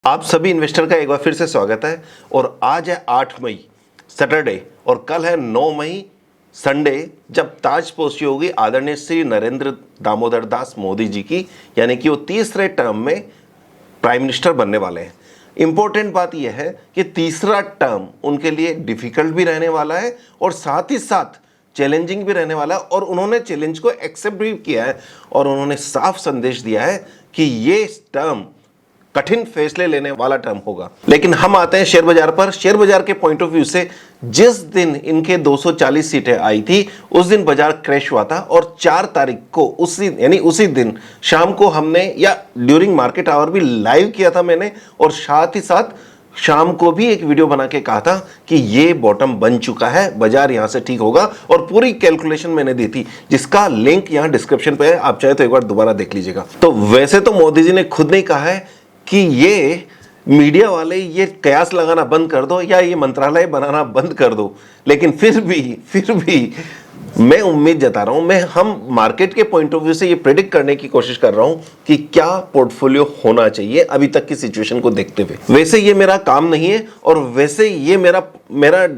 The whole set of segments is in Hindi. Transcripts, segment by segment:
आप सभी इन्वेस्टर का एक बार फिर से स्वागत है। और आज है 8 मई सैटरडे और कल है 9 मई संडे, जब ताजपोशी होगी आदरणीय श्री नरेंद्र दामोदर दास मोदी जी की, यानी कि वो तीसरे टर्म में प्राइम मिनिस्टर बनने वाले हैं। इंपॉर्टेंट बात यह है कि तीसरा टर्म उनके लिए डिफिकल्ट भी रहने वाला है और साथ ही साथ चैलेंजिंग भी रहने वाला है, और उन्होंने चैलेंज को एक्सेप्ट भी किया है और उन्होंने साफ संदेश दिया है कि ये टर्म कठिन फैसले लेने वाला टर्म होगा। लेकिन हम आते हैं शेयर बाजार पर। शेयर बाजार के पॉइंट ऑफ व्यू से जिस दिन इनके 240 सीटें आई थी उस दिन बाजार क्रैश हुआ था, और 4 तारीख को उसी दिन शाम को हमने या ड्यूरिंग मार्केट आवर भी लाइव किया था मैंने, और साथ ही साथ शाम को भी एक वीडियो बना के कहा था कि ये बॉटम बन चुका है, बाजार यहां से ठीक होगा, और पूरी कैलकुलेशन मैंने दी थी जिसका लिंक यहां डिस्क्रिप्शन पे है, आप चाहे तो एक बार दोबारा देख लीजिएगा। तो वैसे तो मोदी जी ने खुद ने कहा है कि ये मीडिया वाले ये कयास लगाना बंद कर दो या ये मंत्रालय बनाना बंद कर दो, लेकिन फिर भी मैं उम्मीद जता रहा हूं, हम मार्केट के पॉइंट ऑफ व्यू से ये प्रेडिक्ट करने की कोशिश कर रहा हूं कि क्या पोर्टफोलियो होना चाहिए अभी तक की सिचुएशन को देखते हुए। वैसे ये मेरा काम नहीं है और वैसे ये मेरा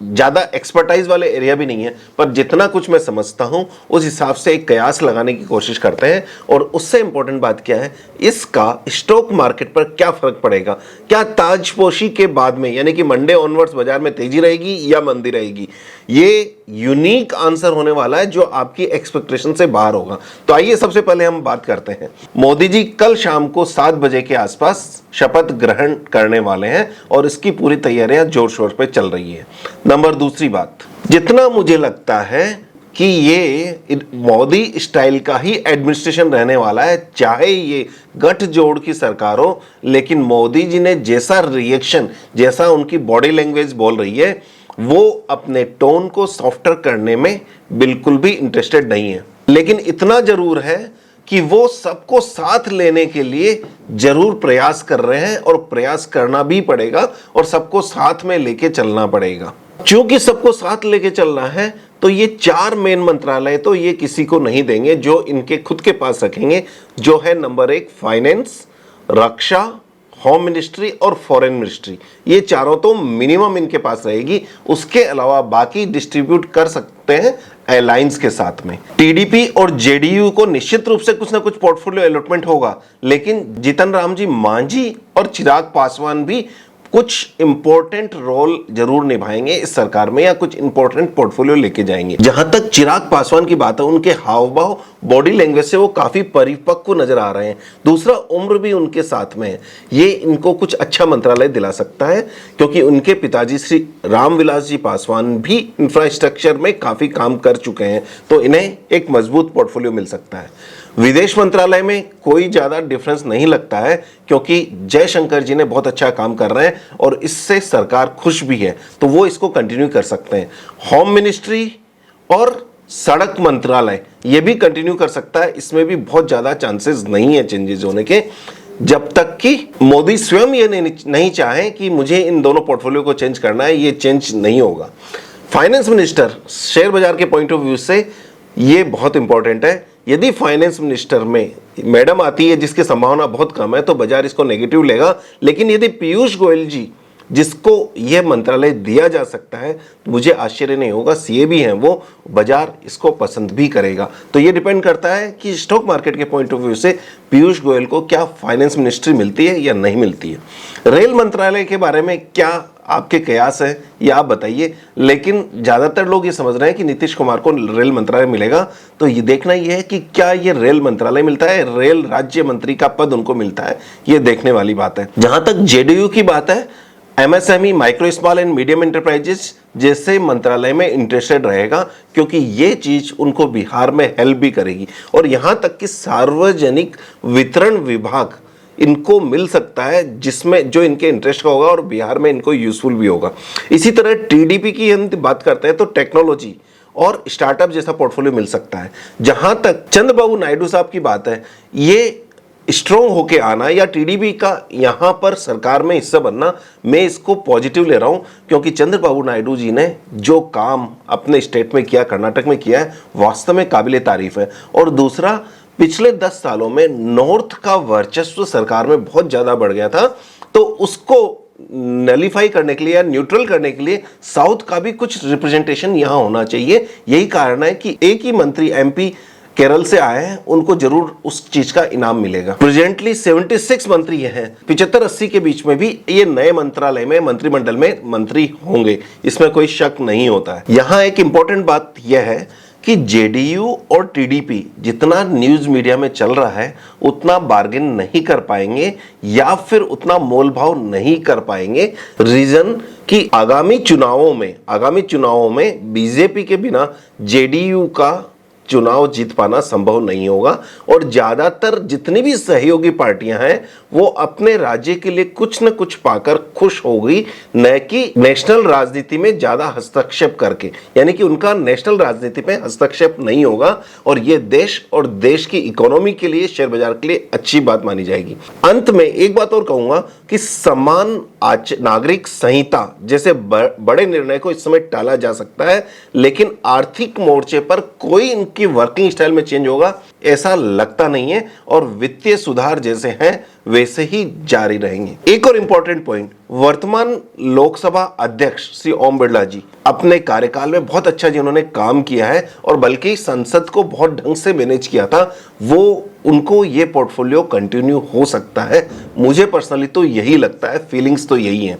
ज़्यादा एक्सपर्टाइज वाले एरिया भी नहीं है, पर जितना कुछ मैं समझता हूं उस हिसाब से एक कयास लगाने की कोशिश करते हैं। और उससे इंपॉर्टेंट बात क्या है, इसका स्टॉक मार्केट पर क्या फर्क पड़ेगा, क्या ताजपोशी के बाद में यानी कि मंडे ऑनवर्ड्स बाजार में तेजी रहेगी या मंदी रहेगी, ये यूनिक आंसर होने वाला है जो आपकी एक्सपेक्टेशन से बाहर होगा। तो आइए सबसे पहले हम बात करते हैं। मोदी जी कल शाम को 7 बजे के आसपास शपथ ग्रहण करने वाले हैं और इसकी पूरी तैयारियां जोर शोर पे चल रही है। नंबर दूसरी बात, जितना मुझे लगता है कि ये मोदी स्टाइल का ही एडमिनिस्ट्रेशन रहने वाला है, चाहे ये गठजोड़ की सरकार हो, लेकिन मोदी जी ने जैसा रिएक्शन, जैसा उनकी बॉडी लैंग्वेज बोल रही है, वो अपने टोन को सॉफ्टर करने में बिल्कुल भी इंटरेस्टेड नहीं है। लेकिन इतना जरूर है कि वो सबको साथ लेने के लिए जरूर प्रयास कर रहे हैं और प्रयास करना भी पड़ेगा और सबको साथ में लेके चलना पड़ेगा। क्योंकि सबको साथ लेके चलना है तो ये 4 मेन मंत्रालय तो ये किसी को नहीं देंगे जो इनके खुद के पास रखेंगे, जो है नंबर 1 फाइनेंस, रक्षा, होम मिनिस्ट्री और फॉरेन मिनिस्ट्री। ये चारों तो मिनिमम इनके पास रहेगी, उसके अलावा बाकी डिस्ट्रीब्यूट कर सकते हैं अलायंस के साथ में। टीडीपी और जेडीयू को निश्चित रूप से कुछ ना कुछ पोर्टफोलियो अलॉटमेंट होगा, लेकिन जीतन राम जी मांझी और चिराग पासवान भी कुछ इंपॉर्टेंट रोल जरूर निभाएंगे इस सरकार में, या कुछ इंपॉर्टेंट पोर्टफोलियो लेके जाएंगे। जहां तक चिराग पासवान की बात है, उनके हाव भाव, बॉडी लैंग्वेज से वो काफी परिपक्व नजर आ रहे हैं। दूसरा, उम्र भी उनके साथ में है, ये इनको कुछ अच्छा मंत्रालय दिला सकता है, क्योंकि उनके पिताजी श्री रामविलास जी पासवान भी इंफ्रास्ट्रक्चर में काफी काम कर चुके हैं, तो इन्हें एक मजबूत पोर्टफोलियो मिल सकता है। विदेश मंत्रालय में कोई ज़्यादा डिफरेंस नहीं लगता है, क्योंकि जयशंकर जी ने बहुत अच्छा काम कर रहे हैं और इससे सरकार खुश भी है, तो वो इसको कंटिन्यू कर सकते हैं। होम मिनिस्ट्री और सड़क मंत्रालय ये भी कंटिन्यू कर सकता है, इसमें भी बहुत ज़्यादा चांसेस नहीं है चेंजेस होने के, जब तक कि मोदी स्वयं ये नहीं चाहें कि मुझे इन दोनों पोर्टफोलियो को चेंज करना है, ये चेंज नहीं होगा। फाइनेंस मिनिस्टर शेयर बाजार के पॉइंट ऑफ व्यू से ये बहुत इंपॉर्टेंट है। यदि फाइनेंस मिनिस्टर में मैडम आती है, जिसकी संभावना बहुत कम है, तो बाजार इसको नेगेटिव लेगा, लेकिन यदि पीयूष गोयल जी, जिसको यह मंत्रालय दिया जा सकता है, मुझे आश्चर्य नहीं होगा, सीए भी हैं वो, बाजार इसको पसंद भी करेगा। तो ये डिपेंड करता है कि स्टॉक मार्केट के पॉइंट ऑफ व्यू से पीयूष गोयल को क्या फाइनेंस मिनिस्ट्री मिलती है या नहीं मिलती है। रेल मंत्रालय के बारे में क्या आपके कयास है ये आप बताइए, लेकिन ज़्यादातर लोग ये समझ रहे हैं कि नीतीश कुमार को रेल मंत्रालय मिलेगा। तो ये देखना ये है कि क्या ये रेल मंत्रालय मिलता है, रेल राज्य मंत्री का पद उनको मिलता है, ये देखने वाली बात है। जहां तक जेडीयू की बात है, MSME, micro small and medium enterprises जैसे मंत्रालय में इंटरेस्टेड रहेगा, क्योंकि ये चीज उनको बिहार में हेल्प भी करेगी। और यहां तक कि सार्वजनिक वितरण विभाग इनको मिल सकता है, जिसमें जो इनके इंटरेस्ट का होगा और बिहार में इनको यूजफुल भी होगा। इसी तरह टीडीपी की हम बात करते हैं तो टेक्नोलॉजी और स्टार्टअप जैसा पोर्टफोलियो मिल सकता है। जहां तक चंद्रबाबू नायडू साहब की बात है, ये स्ट्रॉन्ग होके आना या टीडीपी का यहां पर सरकार में हिस्सा बनना, मैं इसको पॉजिटिव ले रहा हूं, क्योंकि चंद्रबाबू नायडू जी ने जो काम अपने स्टेट में किया, कर्नाटक में किया है, वास्तव में काबिले तारीफ है। और दूसरा, पिछले 10 सालों में नॉर्थ का वर्चस्व सरकार में बहुत ज्यादा बढ़ गया था, तो उसको नलीफाई करने के लिए या न्यूट्रल करने के लिए साउथ का भी कुछ रिप्रेजेंटेशन यहां होना चाहिए। यही कारण है कि एक ही मंत्री एमपी केरल से आए हैं, उनको जरूर उस चीज का इनाम मिलेगा। प्रेजेंटली 76 मंत्री हैं, 75-80 के बीच में भी ये नए मंत्रालय में, मंत्रिमंडल में मंत्री होंगे, इसमें कोई शक नहीं होता है। यहां एक इंपॉर्टेंट बात यह है कि जेडीयू और टीडीपी जितना न्यूज मीडिया में चल रहा है उतना बार्गेन नहीं कर पाएंगे या फिर उतना मोल भाव नहीं कर पाएंगे। रीजन कि आगामी चुनावों में बीजेपी के बिना जेडीयू का चुनाव जीत पाना संभव नहीं होगा और ज्यादातर जितनी भी सहयोगी पार्टियां हैं वो अपने राज्य के लिए कुछ न कुछ पाकर खुश होगी, न कि नेशनल राजनीति में ज्यादा हस्तक्षेप करके, यानी कि उनका नेशनल राजनीति में हस्तक्षेप नहीं होगा और ये देश और देश की इकोनॉमी के लिए, शेयर बाजार के लिए अच्छी बात मानी जाएगी। अंत में एक बात और कहूंगा कि समान नागरिक संहिता जैसे बड़े निर्णय को इस समय टाला जा सकता है, लेकिन आर्थिक मोर्चे पर कोई इनकी वर्किंग स्टाइल में चेंज होगा ऐसा लगता नहीं है और वित्तीय सुधार जैसे हैं वैसे ही जारी रहेंगे। एक और इंपॉर्टेंट पॉइंट, वर्तमान लोकसभा अध्यक्ष श्री ओम बिरला जी अपने कार्यकाल में बहुत अच्छा जिन्होंने काम किया है और बल्कि संसद को बहुत ढंग से मैनेज किया था, वो उनको ये पोर्टफोलियो कंटिन्यू हो सकता है। मुझे पर्सनली तो यही लगता है, फीलिंग्स तो यही है।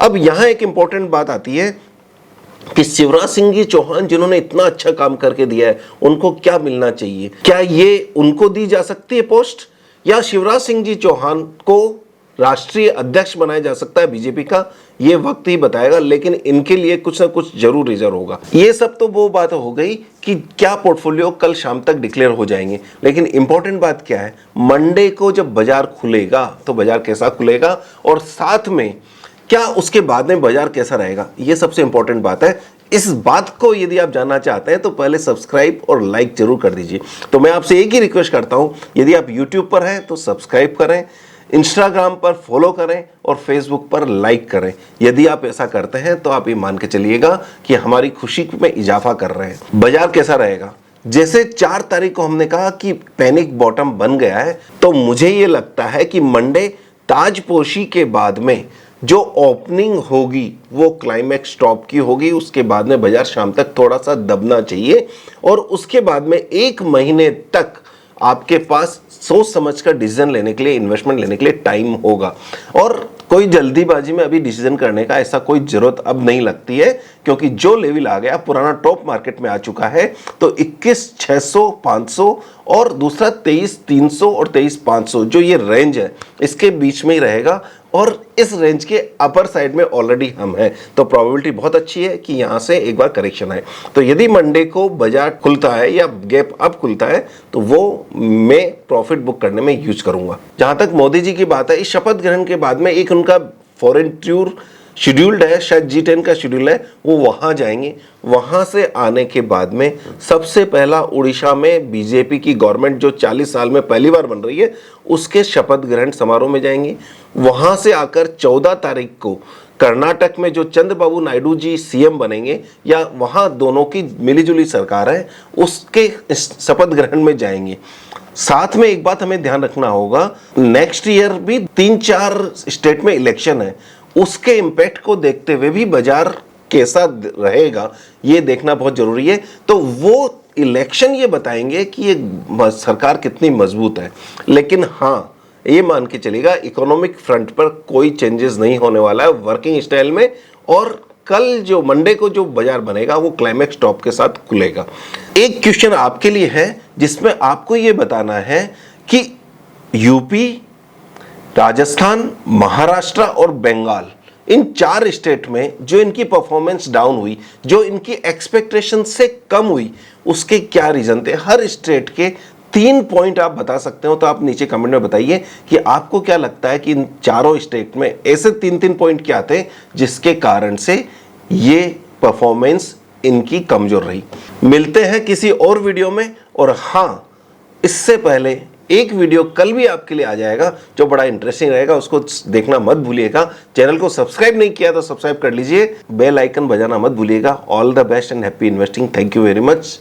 अब यहां एक इंपॉर्टेंट बात आती है कि शिवराज सिंह जी चौहान जिन्होंने इतना अच्छा काम करके दिया है, उनको क्या मिलना चाहिए? क्या ये उनको दी जा सकती है पोस्ट, या शिवराज सिंह जी चौहान को राष्ट्रीय अध्यक्ष बनाया जा सकता है बीजेपी का? ये वक्त ही बताएगा, लेकिन इनके लिए कुछ ना कुछ जरूर रिजर्व होगा। ये सब तो वो बात हो गई कि क्या पोर्टफोलियो कल शाम तक डिक्लेयर हो जाएंगे, लेकिन इंपॉर्टेंट बात क्या है, मंडे को जब बाजार खुलेगा तो बाजार कैसा खुलेगा और साथ में क्या उसके बाद में बाजार कैसा रहेगा, ये सबसे इंपॉर्टेंट बात है। इस बात को यदि आप जानना चाहते हैं तो पहले सब्सक्राइब और लाइक जरूर कर दीजिए। तो मैं आपसे एक ही रिक्वेस्ट करता हूं, यदि आप यूट्यूब पर हैं तो सब्सक्राइब करें, इंस्टाग्राम पर फॉलो करें और फेसबुक पर लाइक करें। यदि आप ऐसा करते हैं तो आप ये मान के चलिएगा कि हमारी खुशी में इजाफा कर रहे हैं। बाजार कैसा रहेगा? जैसे 4 तारीख को हमने कहा कि पैनिक बॉटम बन गया है, तो मुझे ये लगता है कि मंडे ताजपोशी के बाद में जो ओपनिंग होगी वो क्लाइमैक्स टॉप की होगी। उसके बाद में बाजार शाम तक थोड़ा सा दबना चाहिए और उसके बाद में 1 महीने तक आपके पास सोच समझ कर डिसीजन लेने के लिए, इन्वेस्टमेंट लेने के लिए टाइम होगा और कोई जल्दीबाजी में अभी डिसीजन करने का ऐसा कोई जरूरत अब नहीं लगती है, क्योंकि जो लेवल आ गया, पुराना टॉप मार्केट में आ चुका है, तो 21,600, 500 और दूसरा 23,300 और 23,500 जो ये रेंज है इसके बीच में ही रहेगा और इस रेंज के अपर साइड में ऑलरेडी हम हैं, तो प्रोबेबिलिटी बहुत अच्छी है कि यहां से एक बार करेक्शन आए। तो यदि मंडे को बाजार खुलता है या गैप अप खुलता है तो वो मैं प्रॉफिट बुक करने में यूज करूंगा। जहां तक मोदी जी की बात है, इस शपथ ग्रहण के बाद में एक उनका फॉरेन टूर शेड्यूल्ड है, शायद G10 का शेड्यूल है, वो वहां जाएंगे। वहां से आने के बाद में सबसे पहला उड़ीसा में बीजेपी की गवर्नमेंट जो 40 साल में पहली बार बन रही है उसके शपथ ग्रहण समारोह में जाएंगे। वहां से आकर 14 तारीख को कर्नाटक में जो चंद्रबाबू नायडू जी सीएम बनेंगे या वहां दोनों की मिलीजुली सरकार है उसके शपथ ग्रहण में जाएंगे। साथ में एक बात हमें ध्यान रखना होगा, नेक्स्ट ईयर भी 3-4 स्टेट में इलेक्शन है, उसके इंपैक्ट को देखते हुए भी बाजार कैसा रहेगा ये देखना बहुत जरूरी है। तो वो इलेक्शन ये बताएंगे कि ये सरकार कितनी मजबूत है, लेकिन हाँ ये मान के चलेगा इकोनॉमिक फ्रंट पर कोई चेंजेस नहीं होने वाला है वर्किंग स्टाइल में, और कल जो मंडे को जो बाजार बनेगा वो क्लाइमैक्स टॉप के साथ खुलेगा। एक क्वेश्चन आपके लिए है जिसमें आपको ये बताना है कि यूपी, राजस्थान, महाराष्ट्र और बंगाल, इन 4 स्टेट में जो इनकी परफॉर्मेंस डाउन हुई, जो इनकी एक्सपेक्टेशन से कम हुई, उसके क्या रीजन थे? हर स्टेट के 3 पॉइंट आप बता सकते हो, तो आप नीचे कमेंट में बताइए कि आपको क्या लगता है कि इन चारों स्टेट में ऐसे 3-3 पॉइंट क्या थे जिसके कारण से ये परफॉर्मेंस इनकी कमजोर रही। मिलते हैं किसी और वीडियो में, और हाँ इससे पहले एक वीडियो कल भी आपके लिए आ जाएगा जो बड़ा इंटरेस्टिंग रहेगा, उसको देखना मत भूलिएगा। चैनल को सब्सक्राइब नहीं किया तो सब्सक्राइब कर लीजिए, बेल आइकन बजाना मत भूलिएगा। All the best and happy investing. Thank you very much.